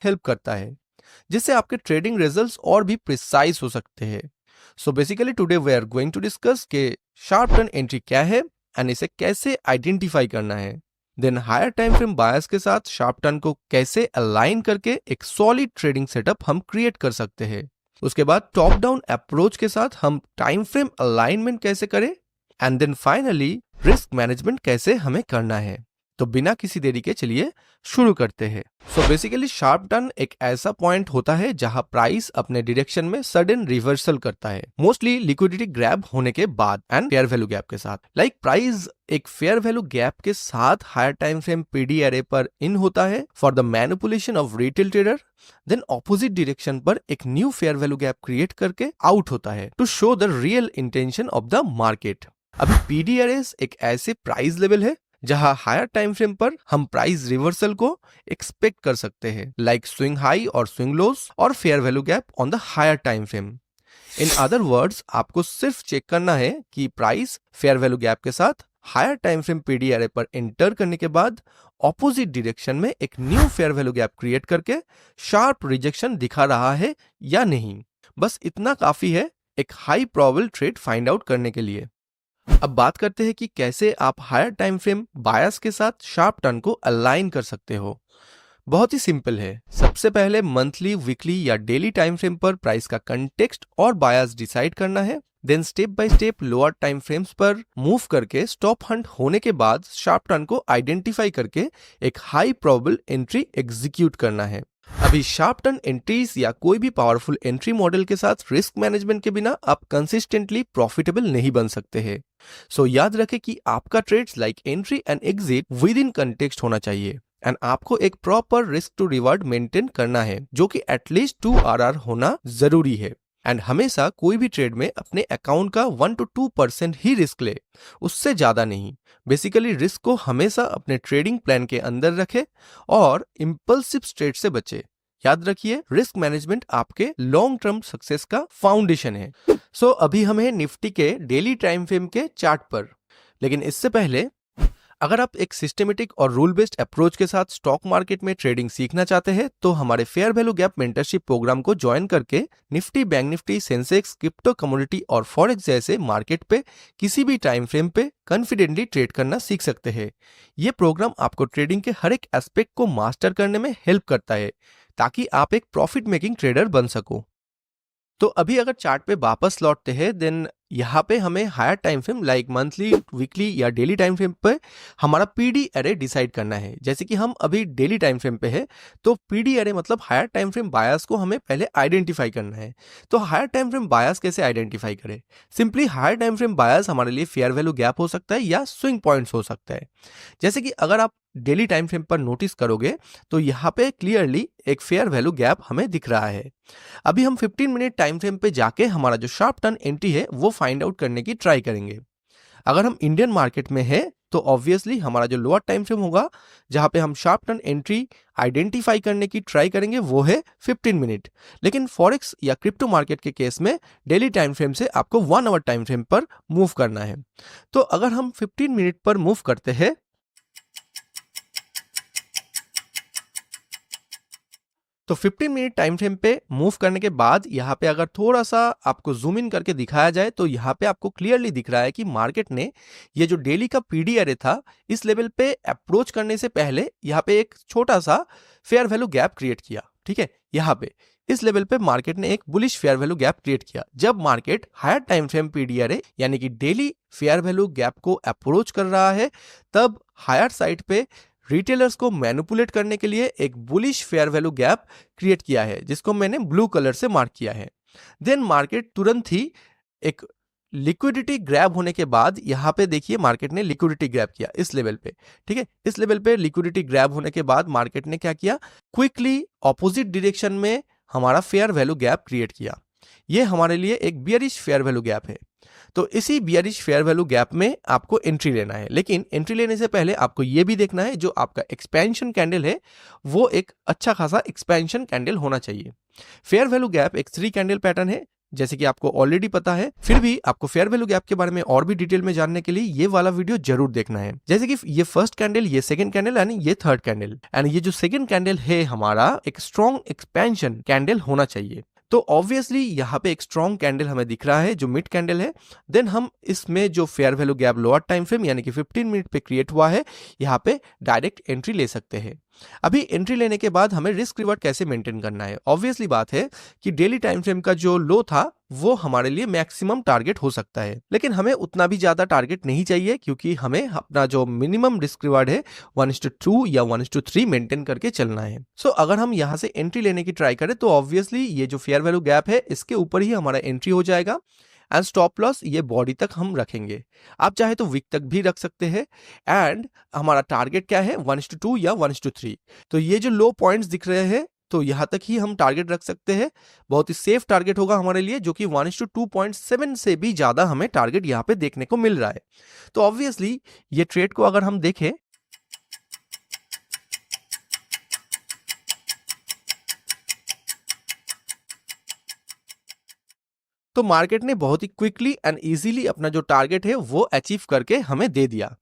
Help करता है, जिससे आपके ट्रेडिंग रिजल्ट्स और भी प्रिसाइज हो सकते हैं। So basically today we are going to discuss कि शार्प टर्न एंट्री क्या है एंड इसे कैसे आइडेंटिफाई करना है। Then higher time frame buyers के साथ शार्प टर्न को कैसे अलाइन करके एक सॉलिड ट्रेडिंग सेटअप हम क्रिएट कर सकते हैं। उसके बाद टॉप डाउन अप्रोच के साथ हम टाइम फ्रेम अलाइनमेंट कैसे करें and then finally risk management कैसे हमें करना है। तो बिना किसी देरी के चलिए शुरू करते हैं। सो बेसिकली शार्प टर्न एक ऐसा पॉइंट होता है जहां प्राइस अपने डायरेक्शन में सडन रिवर्सल करता है, मोस्टली लिक्विडिटी ग्रैब होने के बाद एंड फेयर वैल्यू गैप के साथ। प्राइस एक फेयर वैल्यू गैप के साथ higher time frame PD array पर इन होता है for the manipulation of retail trader, then opposite direction पर एक new fair value gap create करके आउट होता है to show the real intention of the market. अभी पीडी एरेस एक ऐसे प्राइस लेवल है जहां हायर टाइम फ्रेम पर हम प्राइस रिवर्सल को एक्सपेक्ट कर सकते हैं, लाइक स्विंग हाई और स्विंग लोस और fair value gap on the higher time frame. In other words, आपको सिर्फ चेक करना है कि प्राइस फेयर वैल्यू गैप के साथ higher time frame PD array पर एंटर करने के बाद ऑपोजिट डायरेक्शन में एक new fair value gap create करके शार्प रिजेक्शन दिखा रहा है या नहीं। बस इतना काफी है एक high probable trade find out करने के लिए। अब बात करते हैं कि कैसे आप हायर टाइम फ्रेम बायस के साथ शार्प टर्न को अलाइन कर सकते हो। बहुत ही सिंपल है। सबसे पहले मंथली, वीकली या डेली टाइम फ्रेम पर प्राइस का कंटेक्स्ट और बायस डिसाइड करना है। Then step by step lower time frames पर मूव करके स्टॉप हंट होने के बाद शार्प टर्न को आइडेंटिफाई करके एक हाई प्रोबेबल एंट्री एग्जीक्यूट करना है। अभी शार्प टर्न एंट्रीज या कोई भी पावरफुल एंट्री मॉडल के साथ रिस्क मैनेजमेंट के बिना आप कंसिस्टेंटली प्रॉफिटेबल नहीं बन सकते हैं। सो याद रखें कि आपका trades like entry and exit within context होना चाहिए एंड आपको एक proper risk to reward maintain करना है, जो कि एटलीस्ट 2 RR होना जरूरी है। एंड हमेशा कोई भी ट्रेड में अपने अकाउंट का 1 to 2% ही रिस्क ले, उससे ज्यादा नहीं। बेसिकली रिस्क को हमेशा अपने ट्रेडिंग प्लान के अंदर रखे और इंपल्सिव ट्रेड से बचे। याद रखिए, रिस्क मैनेजमेंट आपके लॉन्ग टर्म सक्सेस का फाउंडेशन है। सो अभी हम हैं निफ्टी के डेली टाइम फ्रेम के चार्ट पर, लेकिन इससे पहले अगर आप एक सिस्टमेटिक और रूल बेस्ड अप्रोच के साथ स्टॉक मार्केट में ट्रेडिंग सीखना चाहते हैं तो हमारे fair value gap mentorship program को ज्वाइन करके Nifty, bank Nifty, Sensex, crypto, commodity और फॉरेक्स जैसे मार्केट पे किसी भी टाइम फ्रेम पे कॉन्फिडेंटली ट्रेड करना सीख सकते हैं। ये प्रोग्राम आपको ट्रेडिंग के हर एक एस्पेक्ट को मास्टर करने में हेल्प करता है ताकि आप एक प्रॉफिट मेकिंग ट्रेडर बन सको। तो अभी अगर चार्ट पे वापस लौटते हैं, देन यहाँ पे हमें higher time frame like monthly, weekly या डेली टाइम फ्रेम पे हमारा पीडी एरे डिसाइड करना है। जैसे कि हम अभी डेली टाइम फ्रेम पे है, तो पीडी एरे मतलब हायर टाइम फ्रेम बायस को हमें पहले आइडेंटिफाई करना है। तो हायर टाइम फ्रेम बायस कैसे आइडेंटिफाई करें? सिंपली हायर टाइम फ्रेम बायस हमारे लिए फेयर वैल्यू गैप हो सकता है या स्विंग पॉइंट्स हो सकता है। जैसे कि अगर आप डेली टाइम फ्रेम पर नोटिस करोगे तो यहाँ पे क्लियरली एक फेयर वैल्यू गैप हमें दिख रहा है। अभी हम 15 मिनट टाइम फ्रेम पे जाके हमारा जो शार्प टर्न एंट्री है वो फाइंड आउट करने की ट्राई करेंगे। अगर हम इंडियन मार्केट में है तो ऑब्वियसली हमारा जो लोअर टाइम फ्रेम होगा जहां पे हम शार्प टर्न एंट्री आइडेंटिफाई करने की ट्राई करेंगे वो है 15 मिनट। लेकिन फॉरेक्स या क्रिप्टो मार्केट के केस में डेली टाइम फ्रेम से आपको 1 आवर टाइम फ्रेम पर मूव करना है। तो अगर हम 15 मिनट पर मूव करते हैं तो 15 मिनट टाइम फ्रेम पे मूव करने के बाद यहाँ पे अगर थोड़ा सा आपको जूम इन करके दिखाया जाए तो यहाँ पे आपको क्लियरली दिख रहा है कि मार्केट ने ये जो डेली का पीडी एरे था इस लेवल पे अप्रोच करने से पहले यहाँ पे एक छोटा सा फेयर वैल्यू गैप क्रिएट किया। ठीक है, यहाँ पे इस लेवल पे मार्केट ने एक bullish fair value gap create किया। जब market higher time frame PD array यानी कि डेली फेयर वैल्यू गैप को अप्रोच कर रहा है, तब हायर साइड पे रिटेलर्स को मैनिपुलेट करने के लिए एक bullish fair value gap create किया है, जिसको मैंने ब्लू कलर से मार्क किया है। देन मार्केट तुरंत ही एक लिक्विडिटी ग्रैब होने के बाद यहाँ पे देखिए मार्केट ने लिक्विडिटी ग्रैब किया इस लेवल पे। ठीक है, इस लेवल पे लिक्विडिटी ग्रैब होने के बाद मार्केट ने क्या किया, क्विकली ऑपोजिट डायरेक्शन में हमारा फेयर वैल्यू गैप क्रिएट किया। ये हमारे लिए एक बियरिश फेयर वैल्यू गैप है। तो इसी बियरिश फेयर वैल्यू गैप में आपको एंट्री लेना है, लेकिन एंट्री लेने से पहले आपको यह भी देखना है जो आपका एक्सपेंशन कैंडल है वो एक अच्छा खासा एक्सपेंशन कैंडल होना चाहिए। फेयर वैल्यू गैप एक 3 कैंडल पैटर्न है जैसे कि आपको ऑलरेडी पता है, फिर भी आपको फेयर वैल्यू गैप के बारे में और भी डिटेल में जानने के लिए ये वाला वीडियो जरूर देखना है। जैसे कि ये फर्स्ट कैंडल, ये सेकंड कैंडल यानी ये थर्ड कैंडल, एंड ये जो सेकंड कैंडल है हमारा एक स्ट्रॉन्ग एक्सपेंशन कैंडल होना चाहिए। तो ऑब्वियसली यहाँ पे एक स्ट्रॉन्ग कैंडल हमें दिख रहा है जो मिड कैंडल है। देन हम इसमें जो fair value gap lower time frame यानी कि 15 मिनट पे क्रिएट हुआ है, यहाँ पे डायरेक्ट एंट्री ले सकते हैं। अभी एंट्री लेने के बाद हमें रिस्क रिवॉर्ड कैसे मेंटेन करना है। ऑब्वियसली बात है कि डेली टाइम फ्रेम का जो लो था वो हमारे लिए मैक्सिमम टारगेट हो सकता है, लेकिन हमें उतना भी ज्यादा टारगेट नहीं चाहिए, क्योंकि हमें अपना जो मिनिमम रिस्क रिवार्ड है 1:2 या 1:3 मेंटेन करके चलना है। सो अगर हम यहाँ से एंट्री लेने की ट्राई करें तो ऑब्वियसली ये जो फेयर वैल्यू गैप है इसके ऊपर ही हमारा एंट्री हो जाएगा, एंड स्टॉप लॉस ये बॉडी तक हम रखेंगे। आप चाहे तो वीक तक भी रख सकते हैं। एंड हमारा टारगेट क्या है 1:2 या 1:3। तो ये जो लो पॉइंट्स दिख रहे हैं तो यहाँ तक ही हम टारगेट रख सकते हैं। बहुत ही सेफ टारगेट होगा हमारे लिए, जो कि 1:2.7 से भी ज्यादा हमें टारगेट यहाँ पे देखने को मिल रहा है। तो ऑब्वियसली ये ट्रेड को अगर हम देखें तो मार्केट ने बहुत ही क्विकली एंड इजीली अपना जो टारगेट है वो अचीव करके हमें दे दिया।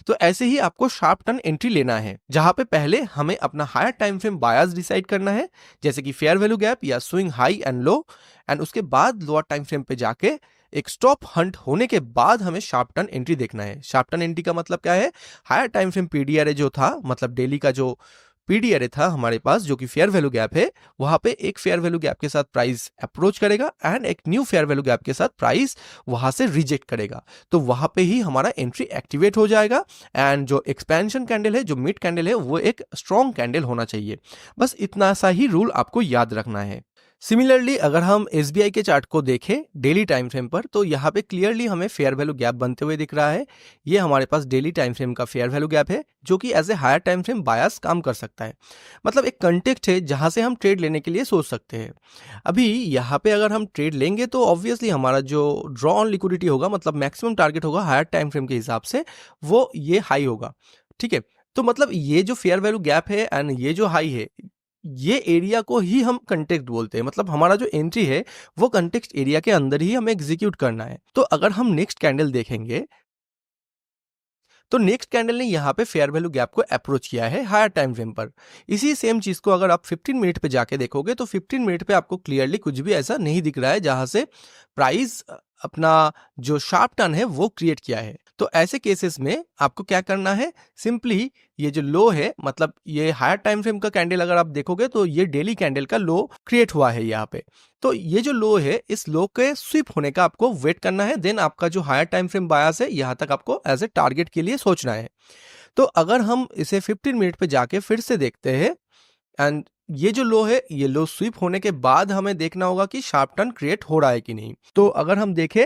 तो ऐसे ही आपको शार्प टर्न एंट्री लेना है, जहां पे पहले हमें अपना हायर टाइम फ्रेम बायस डिसाइड करना है, जैसे कि फेयर वैल्यू गैप या swing high and low, and उसके बाद लोअर टाइम फ्रेम पे जाके एक स्टॉप हंट होने के बाद हमें शार्प टर्न एंट्री देखना है। शार्प टर्न एंट्री का मतलब क्या है, हायर टाइम फ्रेम पीडीआरए जो था, मतलब डेली का जो पीडीआरए था हमारे पास जो कि फेयर वैल्यू गैप है, वहां पे एक फेयर वैल्यू गैप के साथ प्राइस अप्रोच करेगा एंड एक न्यू फेयर वैल्यू गैप के साथ प्राइस वहां से रिजेक्ट करेगा। तो वहां पे ही हमारा एंट्री एक्टिवेट हो जाएगा, एंड जो एक्सपेंशन कैंडल है, जो मिड कैंडल है, वो एक स्ट्रॉन्ग कैंडल होना चाहिए। बस इतना सा ही रूल आपको याद रखना है। सिमिलरली अगर हम एसबीआई के चार्ट को देखें डेली टाइम फ्रेम पर, तो यहाँ पे क्लियरली हमें फेयर वैल्यू गैप बनते हुए दिख रहा है। ये हमारे पास डेली टाइम फ्रेम का फेयर वैल्यू गैप है, जो कि as a higher time frame bias काम कर सकता है। मतलब एक कंटेक्स्ट है जहां से हम ट्रेड लेने के लिए सोच सकते हैं। अभी यहाँ पे अगर हम ट्रेड लेंगे तो ऑब्वियसली हमारा जो ड्रॉ ऑन लिक्विडिटी होगा, मतलब मैक्सिमम टारगेट होगा हायर टाइम फ्रेम के हिसाब से, वो ये हाई होगा। ठीक है, तो मतलब ये जो फेयर वैल्यू गैप है एंड ये जो हाई है, ये एरिया को ही हम कंटेक्स्ट बोलते हैं। मतलब हमारा जो एंट्री है वो कंटेक्स्ट एरिया के अंदर ही हमें एग्जीक्यूट करना है। तो अगर हम नेक्स्ट कैंडल देखेंगे तो नेक्स्ट कैंडल ने यहाँ पे फेयर वैल्यू गैप को अप्रोच किया है हायर टाइम फ्रेम पर। इसी सेम चीज को अगर आप 15 मिनट पे जाके देखोगे तो 15 मिनट पे आपको क्लियरली कुछ भी ऐसा नहीं दिख रहा है जहां से प्राइस अपना जो शार्प टर्न है वो क्रिएट किया है। तो ऐसे केसेस में आपको क्या करना है, सिंपली ये जो लो है, मतलब ये हायर टाइम फ्रेम का कैंडल अगर आप देखोगे तो ये डेली कैंडल का लो क्रिएट हुआ है यहाँ पे। तो ये जो लो है, इस लो के स्विप होने का आपको वेट करना है। देन आपका जो हायर टाइम फ्रेम बायस है यहाँ तक आपको एज ए टारगेट के लिए सोचना है। तो अगर हम इसे 15 मिनट पे जाके फिर से देखते हैं, एंड ये जो लो है, ये लो स्वीप होने के बाद हमें देखना होगा कि शार्प टर्न क्रिएट हो रहा है कि नहीं। तो अगर हम देखें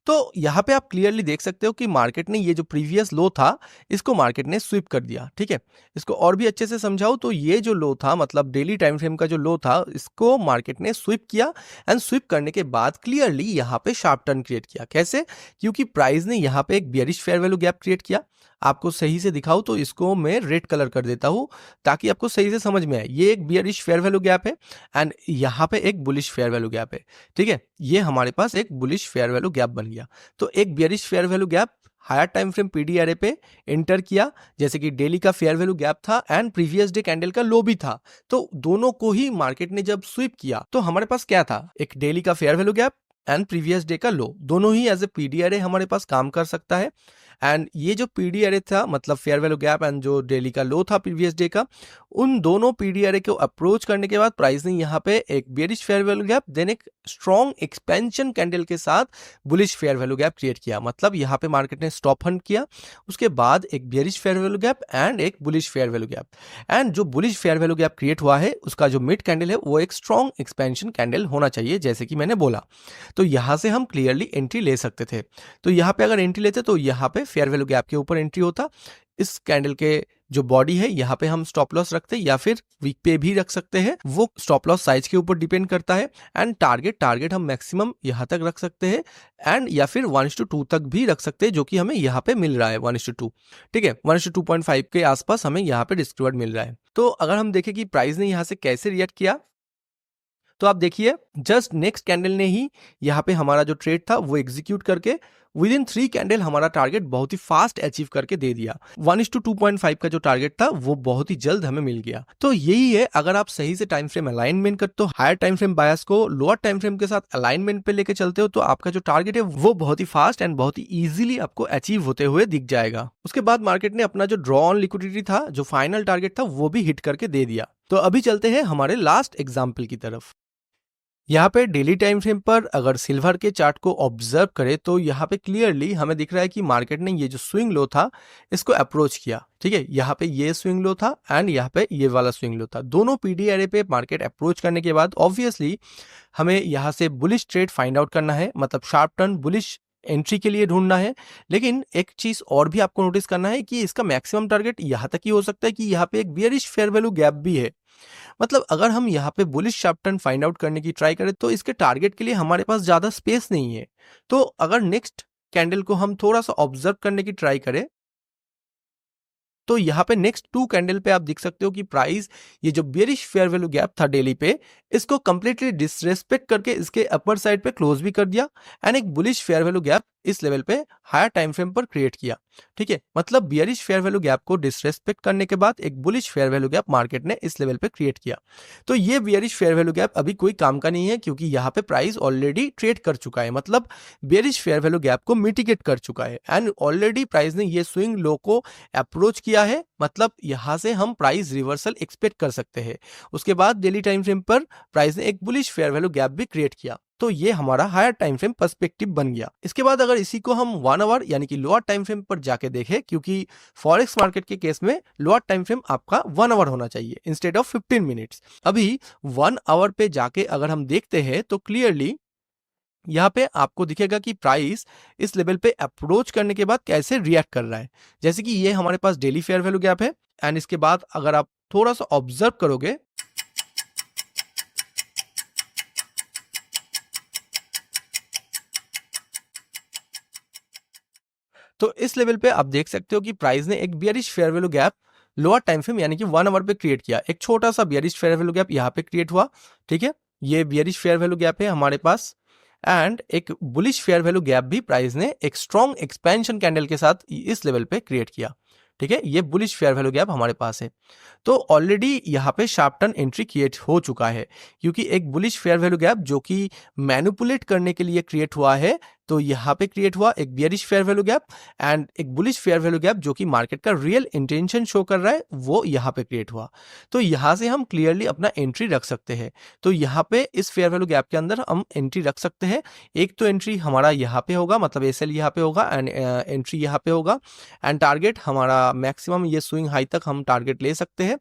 तो यहाँ पे आप क्लियरली देख सकते हो कि मार्केट ने ये जो प्रीवियस लो था इसको मार्केट ने स्वीप कर दिया। ठीक है, इसको और भी अच्छे से समझाऊं तो ये जो लो था, मतलब डेली टाइम फ्रेम का जो लो था, इसको मार्केट ने स्वीप किया, एंड स्वीप करने के बाद क्लियरली यहाँ पे शार्प टर्न क्रिएट किया। कैसे? क्योंकि प्राइस ने यहाँ पे एक bearish fair value gap create किया। आपको सही से दिखाऊं तो इसको मैं रेड कलर कर देता हूं ताकि आपको सही से समझ में आए। ये एक बियरिश फेयर वैल्यू गैप है एंड यहाँ पे एक बुलिश फेयर वैल्यू गैप है। ठीक है, ये हमारे पास एक बुलिश फेयर वैल्यू गैप बन गया। तो एक bearish fair value gap higher time frame PDRA पे एंटर किया, जैसे कि डेली का फेयर वैल्यू गैप था एंड प्रीवियस डे कैंडल का लो भी था। तो दोनों को ही मार्केट ने जब स्वीप किया तो हमारे पास क्या था, एक डेली का fair value gap and previous day का लो, दोनों ही एज ए पीडीआरए हमारे पास काम कर सकता है। एंड ये जो पीडीआरए था, मतलब फेयर वैल्यू गैप एंड जो डेली का लो था प्रीवियस डे का, उन दोनों पीडीआरए को अप्रोच करने के बाद प्राइस ने यहाँ पे एक bearish fair value gap then एक स्ट्रॉन्ग एक्सपेंशन कैंडल के साथ bullish fair value gap create किया। मतलब यहाँ पे मार्केट ने स्टॉप हंट किया, उसके बाद एक bearish fair value gap and एक bullish fair value gap, and जो bullish fair value gap create हुआ है उसका जो मिड कैंडल है वो एक स्ट्रॉन्ग एक्सपेंशन कैंडल होना चाहिए, जैसे कि मैंने बोला। तो यहाँ से हम क्लियरली एंट्री ले सकते थे। तो यहाँ पे अगर एंट्री लेते तो यहाँ पे फेयर वैल्यू गैप के ऊपर एंट्री होता। इस कैंडल के जो बॉडी है यहाँ पे हम स्टॉप लॉस रखते हैं या फिर वीक पे भी रख सकते हैं, वो स्टॉप लॉस साइज के ऊपर डिपेंड करता है। एंड टारगेट हम मैक्सिमम यहाँ तक रख सकते हैं एंड या फिर 1:2 तक भी रख सकते हैं, जो कि हमें यहाँ पे मिल रहा है 1:2। ठीक है, 1:2.5 के आसपास हमें यहाँ पे रिस्क रिवॉर्ड मिल रहा है। तो अगर हम देखें कि प्राइस ने यहाँ से कैसे रिएक्ट किया, तो आप देखिए जस्ट नेक्स्ट कैंडल ने ही यहाँ पे हमारा जो ट्रेड था वो एग्जीक्यूट करके विद इन 3 कैंडल हमारा टारगेट बहुत ही फास्ट अचीव करके दे दिया। 1:2.5 का जो टारगेट था वो बहुत ही जल्द हमें मिल गया। तो यही है, अगर आप सही से टाइम फ्रेम अलाइनमेंट करते हो, हायर टाइम फ्रेम बायस को लोअर टाइम फ्रेम के साथ अलाइनमेंट पे लेके चलते हो, तो आपका जो टारगेट है वो बहुत ही फास्ट एंड बहुत ही इजीली आपको अचीव होते हुए दिख जाएगा। उसके बाद मार्केट ने अपना जो ड्रॉ ऑन लिक्विडिटी था, जो फाइनल टारगेट था, वो भी हिट करके दे दिया। तो अभी चलते हैं हमारे लास्ट एग्जाम्पल की तरफ। यहाँ पे डेली टाइम फ्रेम पर अगर सिल्वर के चार्ट को ऑब्जर्व करें तो यहाँ पे क्लियरली हमें दिख रहा है कि मार्केट ने ये जो स्विंग लो था इसको अप्रोच किया। ठीक है, यहाँ पे ये स्विंग लो था एंड यहाँ पे ये वाला स्विंग लो था। दोनों पीडी एरे पे मार्केट अप्रोच करने के बाद ऑब्वियसली हमें यहाँ से बुलिश ट्रेड फाइंड आउट करना है, मतलब शार्प टर्न बुलिश एंट्री के लिए ढूंढना है। लेकिन एक चीज और भी आपको नोटिस करना है कि इसका मैक्सिमम टारगेट यहाँ तक ही हो सकता है कि यहाँ पे एक बियरिश फेयर वैल्यू गैप भी है। मतलब अगर हम यहाँ पे bullish sharp turn find out करने की ट्राई करें तो इसके टारगेट के लिए हमारे पास ज्यादा स्पेस नहीं है। तो अगर नेक्स्ट कैंडल को हम थोड़ा सा ऑब्जर्व करने की ट्राई करें तो यहाँ पे नेक्स्ट 2 कैंडल पे आप देख सकते हो कि प्राइस ये जो बियरिश फेयर वैल्यू गैप था डेली पे, इसको कंप्लीटली डिसरेस्पेक्ट करके इसके अपर साइड पे क्लोज भी कर दिया एंड एक बुलिश फेयर वैल्यू गैप इस लेवल पे हायर टाइम फ्रेम पर क्रिएट किया। ठीक है, मतलब बियरिश फेयर वैल्यू गैप को डिसरेस्पेक्ट करने के बाद एक bullish fair value gap market ने इस लेवल पे क्रिएट किया। तो ये बियरिश फेयर वैल्यू गैप अभी कोई काम का नहीं है क्योंकि यहाँ पे प्राइस ऑलरेडी ट्रेड कर चुका है, मतलब बियरिश फेयर वैल्यू गैप को मिटिगेट कर चुका है एंड ऑलरेडी प्राइस ने ये स्विंग लो को अप्रोच किया है। मतलब यहाँ से हम प्राइस रिवर्सल एक्सपेक्ट कर सकते हैं। उसके बाद डेली टाइम फ्रेम पर प्राइस ने एक बुलिश फेयर वैल्यू गैप भी क्रिएट किया। तो ये हमारा हायर टाइम फ्रेम पर्सपेक्टिव बन गया। इसके बाद अगर इसी को हम 1 आवर यानी कि लोअर टाइम फ्रेम पर जाके देखें, क्योंकि फॉरेक्स मार्केट के केस में लोअर टाइम फ्रेम आपका 1 आवर होना चाहिए इंस्टेड ऑफ 15 मिनट्स। अभी 1 आवर पे जाके अगर हम देखते हैं तो क्लियरली यहाँ पे आपको दिखेगा कि प्राइस इस लेवल पे अप्रोच करने के बाद कैसे रिएक्ट कर रहा है। जैसे कि ये हमारे पास डेली फेयर वैल्यू गैप है एंड इसके बाद अगर आप थोड़ा सा ऑब्जर्व करोगे तो इस लेवल पे आप देख सकते हो कि प्राइस ने एक bearish fair value gap lower time frame यानी कि 1 आवर पे क्रिएट किया। एक छोटा सा बियरिश फेयर वैल्यू गैप यहाँ पे क्रिएट हुआ। ठीक है, ये बियरिश फेयर वैल्यू गैप है हमारे पास एंड एक बुलिश फेयर वैल्यू गैप भी प्राइस ने एक स्ट्रॉन्ग एक्सपेंशन कैंडल के साथ इस लेवल पे क्रिएट किया। ठीक है, ये बुलिश फेयर वैल्यू गैप हमारे पास है। तो ऑलरेडी यहाँ पे शार्प टर्न एंट्री क्रिएट हो चुका है क्योंकि एक बुलिश फेयर वैल्यू गैप जो कि मैनिपुलेट करने के लिए क्रिएट हुआ है, तो यहाँ पे क्रिएट हुआ एक bearish fair value gap and एक बुलिश फेयर वैल्यू गैप जो कि मार्केट का रियल इंटेंशन शो कर रहा है वो यहाँ पे क्रिएट हुआ। तो यहाँ से हम क्लियरली अपना एंट्री रख सकते हैं। तो यहाँ पे इस फेयर वैल्यू गैप के अंदर हम एंट्री रख सकते हैं। एक तो एंट्री हमारा यहाँ पे होगा, मतलब एसएल यहाँ पे होगा एंड एंट्री यहाँ पे होगा एंड टारगेट हमारा मैक्सिमम ये स्विंग हाई तक हम टारगेट ले सकते हैं।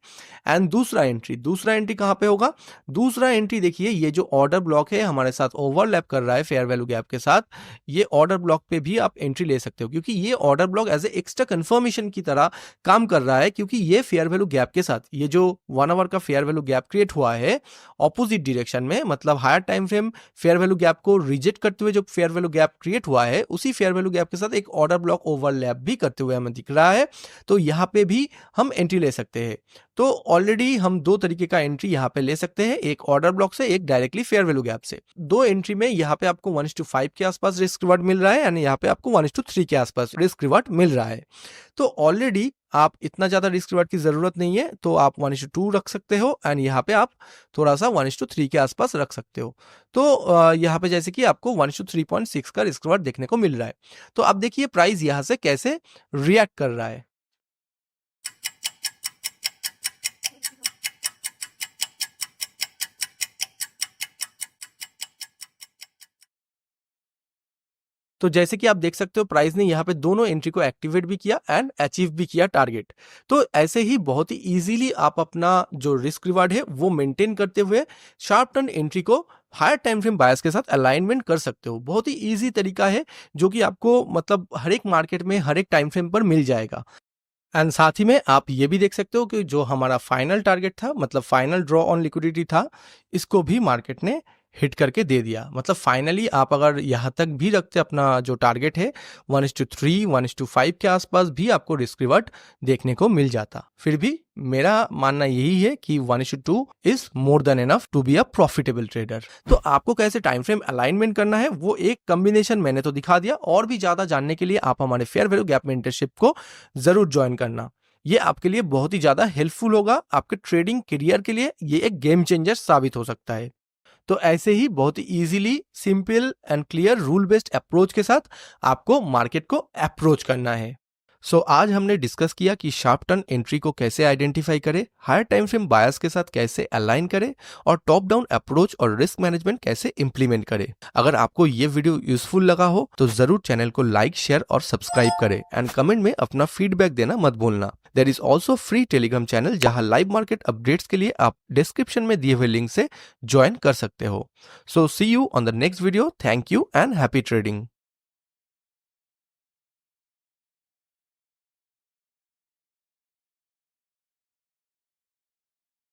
एंड दूसरा एंट्री कहाँ पे होगा? दूसरा एंट्री देखिए, ये जो ऑर्डर ब्लॉक है हमारे साथ ओवरलैप कर रहा है फेयर वैल्यू गैप के साथ, ये ऑर्डर ब्लॉक पे भी आप एंट्री ले सकते हो क्योंकि ये order block as a extra confirmation की तरह काम कर रहा है क्योंकि ये फेयर वैल्यू गैप के साथ ये जो 1 आवर का फेयर वैल्यू गैप क्रिएट हुआ है ऑपोजिट डायरेक्शन में, मतलब higher time frame fair value gap को रिजेक्ट करते हुए जो फेयर वैल्यू गैप क्रिएट हुआ है उसी फेयर वैल्यू गैप के साथ एक ऑर्डर ब्लॉक ओवरलैप भी करते हुए हमें दिख रहा है। तो यहाँ पे भी हम एंट्री ले सकते हैं। तो ऑलरेडी हम 2 तरीके का एंट्री यहाँ पे ले सकते हैं, एक ऑर्डर ब्लॉक से, एक डायरेक्टली फेयर वैल्यू गैप से। 2 एंट्री में यहाँ पे आपको 1:5 के आसपास रिस्क रिवार्ड मिल रहा है यानी यहाँ पे आपको 1:3 के आसपास रिस्क रिवार्ड मिल रहा है। तो ऑलरेडी आप इतना ज्यादा रिस्क रिवार्ड की जरूरत नहीं है, तो आप 1:2 रख सकते हो एंड यहाँ पे आप थोड़ा सा 1:3 के आसपास रख सकते हो। तो यहाँ पे जैसे कि आपको 1:3.6 का रिस्क रिवार्ड देखने को मिल रहा है। तो आप देखिए प्राइस यहाँ से कैसे रिएक्ट कर रहा है। तो जैसे कि आप देख सकते हो प्राइस ने यहाँ पे दोनों एंट्री को एक्टिवेट भी किया एंड अचीव भी किया टारगेट। तो ऐसे ही बहुत ही इजीली आप अपना जो रिस्क रिवार्ड है वो मेंटेन करते हुए शार्प टर्न एंट्री को हायर टाइम फ्रेम बायस के साथ अलाइनमेंट कर सकते हो। बहुत ही इजी तरीका है जो कि आपको मतलब हर एक मार्केट में हर एक टाइम फ्रेम पर मिल जाएगा। एंड साथ ही में आप ये भी देख सकते हो कि जो हमारा फाइनल टारगेट था, मतलब फाइनल ड्रॉ ऑन लिक्विडिटी था, इसको भी मार्केट ने हिट करके दे दिया। मतलब फाइनली आप अगर यहाँ तक भी रखते अपना जो टारगेट है 1:3, 1:5 के आसपास भी आपको रिस्क रिवर्ट देखने को मिल जाता। फिर भी मेरा मानना यही है कि 1:2 is more than enough to be a profitable trader. तो आपको कैसे टाइम फ्रेम अलाइनमेंट करना है वो एक कॉम्बिनेशन मैंने तो दिखा दिया। और भी ज्यादा जानने के लिए आप हमारे फेयर वैल्यू गैप मेंटरशिप को जरूर ज्वाइन करना। ये आपके लिए बहुत ही ज्यादा हेल्पफुल होगा। आपके ट्रेडिंग करियर के लिए ये एक गेम चेंजर साबित हो सकता है। तो ऐसे ही बहुत ही easily simple and clear rule based approach के साथ आपको मार्केट को अप्रोच करना है। सो आज हमने डिस्कस किया कि शार्प टर्न एंट्री को कैसे आइडेंटिफाई करें, हायर टाइम फ्रेम बायस के साथ कैसे अलाइन करें और टॉप डाउन अप्रोच और रिस्क मैनेजमेंट कैसे इंप्लीमेंट करें। अगर आपको ये वीडियो यूजफुल लगा हो तो जरूर चैनल को लाइक, शेयर और सब्सक्राइब करें एंड कमेंट में अपना फीडबैक देना मत भूलना। There is also free Telegram channel जहां लाइव मार्केट अपडेट्स के लिए आप डिस्क्रिप्शन में दिए हुए लिंक से ज्वाइन कर सकते हो। So see you on the next video. Thank you and happy trading.